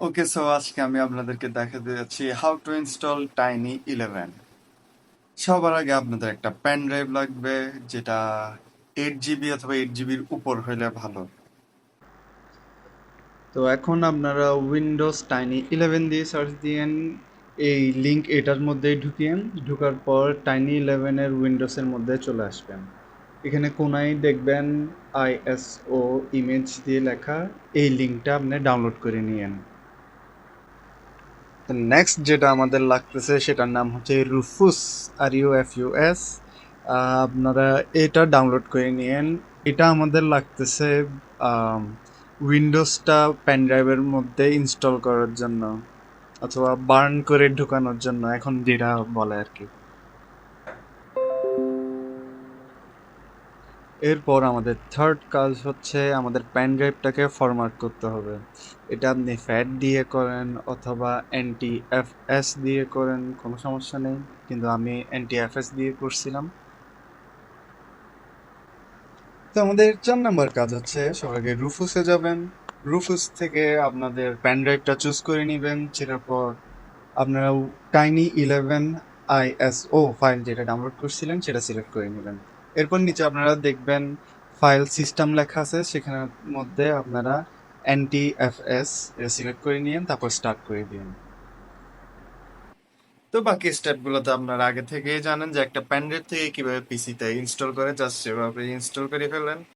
ওকে, so আজকে আমি আপনাদেরকে দেখাতে যাচ্ছি হাউ টু ইনস্টল টাইনি 11। সবার আগে আপনাদের একটা পেন ড্রাইভ লাগবে, যেটা 8 জিবি অথবা 8 জিবির উপর হইলে ভালো। তো এখন আপনারা উইন্ডোজ টাইনি 11 দিয়ে সার্চ দিয়েন, এই লিংক এটার মধ্যেই ঢুকিয়েন। ঢোকার পর টাইনি 11 উইন্ডোজের মধ্যে চলে আসবেন। এখানে কোনায় দেখবেন আইএসও ইমেজ দিয়ে লেখা, এই লিঙ্কটা আপনি ডাউনলোড করে নিয়েন। তো নেক্সট যেটা আমাদের লাগতেছে সেটার নাম হচ্ছে রুফুস, RUFUS। আপনারা এটা ডাউনলোড করে নিয়েন। এটা আমাদের লাগতেছে উইন্ডোজটা পেন ড্রাইভের মধ্যে ইনস্টল করার জন্য, অথবা বার্ন করে ঢুকানোর জন্য, এখন যেটা বলে আর কি। এরপর আমাদের থার্ড কাজ হচ্ছে আমাদের পেন ড্রাইভটাকে ফরম্যাট করতে হবে। এটা আপনি ফ্যাট দিয়ে করেন অথবা NTFS দিয়ে করেন, কোনো সমস্যা নেই, কিন্তু আমি NTFS দিয়ে করছিলাম। তো আমাদের 4 নম্বর কাজ হচ্ছে সবার আগে রুফুসে যাবেন। রুফুস থেকে আপনাদের পেন ড্রাইভটা চুজ করে নেবেন, সেটার পর আপনারা টাইনি 11 ISO ফাইল যেটা ডাউনলোড করছিলেন সেটা সিলেক্ট করে নেবেন। এরপর নিচে আপনারা দেখবেন ফাইল সিস্টেম লেখা আছে, সেখানের মধ্যে আপনারা NTFS এটা সিলেক্ট করে নিয়েন, তারপর স্টার্ট করে দিন। তো বাকি স্টেপগুলো তো আপনারা আগে থেকেই জানেন, যে একটা পেন ড্রাইভ থেকে কিভাবে পিসিতে ইনস্টল করে, জাস্ট সেভাবে ইনস্টল করে ফেলেন।